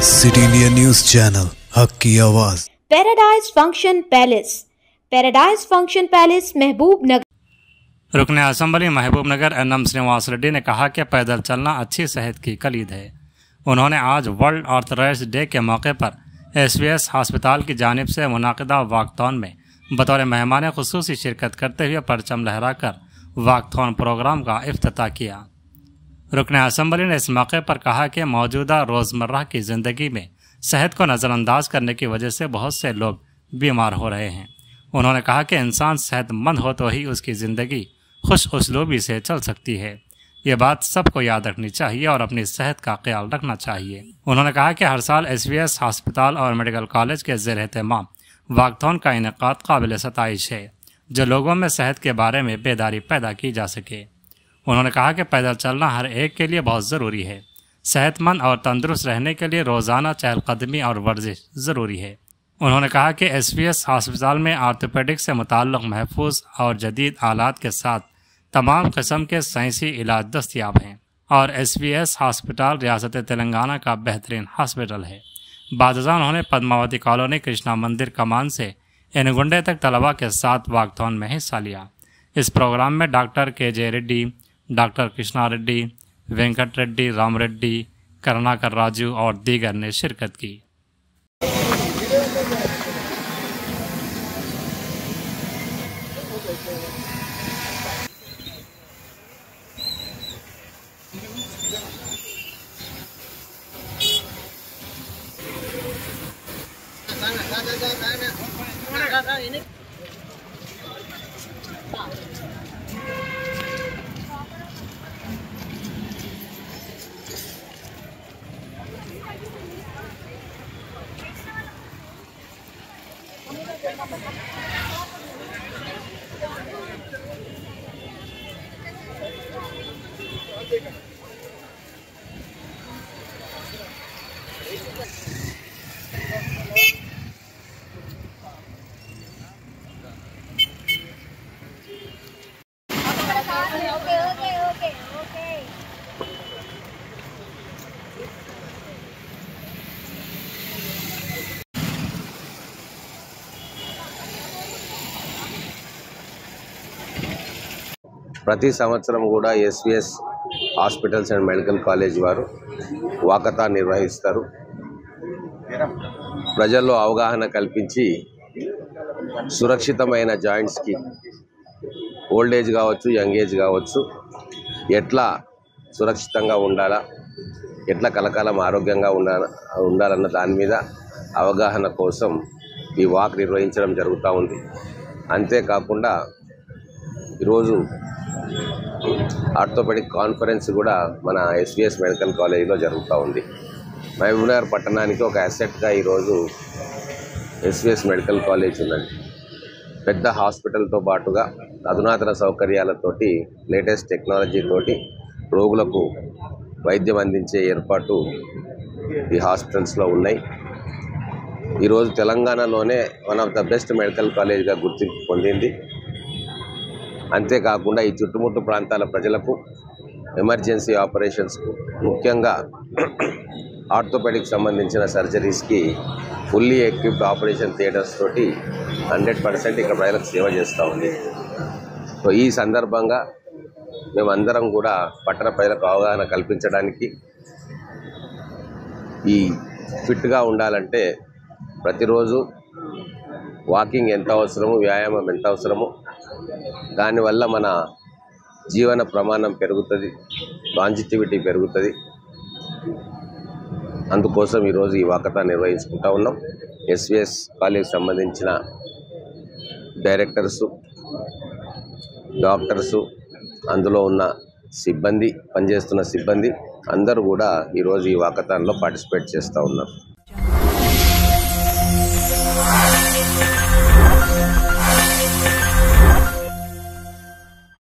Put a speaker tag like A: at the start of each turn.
A: City India news channel हक की आवाज़।
B: पैराडाइज फंक्शन पैलेस महबूब नगर।
C: रुकन असम्बली महबूब नगर एनएम श्रीनिवास रेड्डी ने कहा कि पैदल चलना अच्छी सेहत की कलीद है। उन्होंने आज वर्ल्ड आर्थराइटिस डे के मौके पर एसवीएस अस्पताल की जानिब से मुनाकिदा वॉकथॉन में बतौर मेहमान खुसूसी शिरकत करते हुए परचम लहराकर वॉकथॉन प्रोग्राम का इफ्तिताह किया। रुकन असम्बली ने इस मौके पर कहा कि मौजूदा रोज़मर्रा की ज़िंदगी में सेहत को नज़रअंदाज करने की वजह से बहुत से लोग बीमार हो रहे हैं। उन्होंने कहा कि इंसान सेहतमंद हो तो ही उसकी ज़िंदगी खुश उसलूबी से चल सकती है। ये बात सबको याद रखनी चाहिए और अपनी सेहत का ख्याल रखना चाहिए। उन्होंने कहा कि हर साल एसवीएस अस्पताल और मेडिकल कॉलेज के ज़ेर एहतमाम वॉकथॉन का इनेकाद काबिल सताइश है, जो लोगों में सेहत के बारे में बेदारी पैदा की जा सके। उन्होंने कहा कि पैदल चलना हर एक के लिए बहुत ज़रूरी है। सेहतमंद और तंदुरुस्त रहने के लिए रोज़ाना चहलकदमी और वर्जिश ज़रूरी है। उन्होंने कहा कि एसवीएस अस्पताल में आर्थोपेडिक से मुताल्लिक़ महफूज और जदीद आलात के साथ तमाम किस्म के साइंसी इलाज दस्तियाब हैं और एसवीएस अस्पताल रियासत तेलंगाना का बेहतरीन हॉस्पिटल है। बादशाह उन्होंने पद्मावती कॉलोनी कृष्णा मंदिर कमान से एनगुंडे तक तलबा के साथ वॉकथॉन में हिस्सा लिया। इस प्रोग्राम में doctor KJ Reddy, doctor Krishna Reddy, Venkat Reddy, Ram Reddy, Karunakar Raju और दीगर ने शिरकत की।
D: ప్రతి సంవత్సరం కూడా SVS hospitals and medical college వారు వాకథాన్ నిర్వహిస్తారు. ప్రజల్లో అవగాహన కల్పించి సురక్షితమైన జాయింట్స్కి ఓల్డ్ ఏజ్ కావచ్చు, యంగ్ ఏజ్ కావచ్చు, ఎట్లా సురక్షితంగా ఉండాలా, ఎట్లా కలకాలం ఆరోగ్యంగా ఉండాలన్న దాని మీద అవగాహన కోసం ఈ వాక్ నిర్వహించడం జరుగుతూ ఉంది. అంతేకాకుండా ఈరోజు ఆర్థోపెడిక్ కాన్ఫరెన్స్ కూడా మన ఎస్విఎస్ మెడికల్ కాలేజీలో జరుగుతూ ఉంది. మహబూబ్నగర్ పట్టణానికి ఒక అసెట్గా ఈరోజు ఎస్విఎస్ మెడికల్ కాలేజ్ ఉన్నది. పెద్ద హాస్పిటల్తో పాటుగా అధునాతన సౌకర్యాలతోటి, లేటెస్ట్ టెక్నాలజీతోటి రోగులకు వైద్యం అందించే ఏర్పాటు ఈ హాస్పిటల్స్లో ఉన్నాయి. ఈరోజు తెలంగాణలోనే one of the best medical కాలేజ్గా గుర్తింపు పొందింది. అంతేకాకుండా ఈ చుట్టుముట్టు ప్రాంతాల ప్రజలకు ఎమర్జెన్సీ ఆపరేషన్స్కు, ముఖ్యంగా ఆర్థోపెడిక్ సంబంధించిన సర్జరీస్కి ఫుల్లీ ఎక్విప్డ్ ఆపరేషన్ థియేటర్స్ తోటి 100% ఇక్కడ ప్రజలకు సేవ చేస్తూ ఉంది. సో ఈ సందర్భంగా మేమందరం కూడా పట్టణ ప్రజలకు అవగాహన కల్పించడానికి, ఈ ఫిట్గా ఉండాలంటే ప్రతిరోజు వాకింగ్ ఎంత అవసరము, వ్యాయామం ఎంత అవసరము, దానివల్ల మన జీవన ప్రమాణం పెరుగుతుంది, లాంజిటివిటీ పెరుగుతుంది. అందుకోసం ఈరోజు ఈ వాకథాన్ నిర్వహించుకుంటా ఉన్నాం. ఎస్విఎస్ కాలేజ్ సంబంధించిన డైరెక్టర్సు, డాక్టర్సు, అందులో ఉన్న సిబ్బంది, పనిచేస్తున్న సిబ్బంది అందరూ కూడా ఈరోజు ఈ వాకథాన్లో పార్టిసిపేట్ చేస్తూ ఉన్నారు.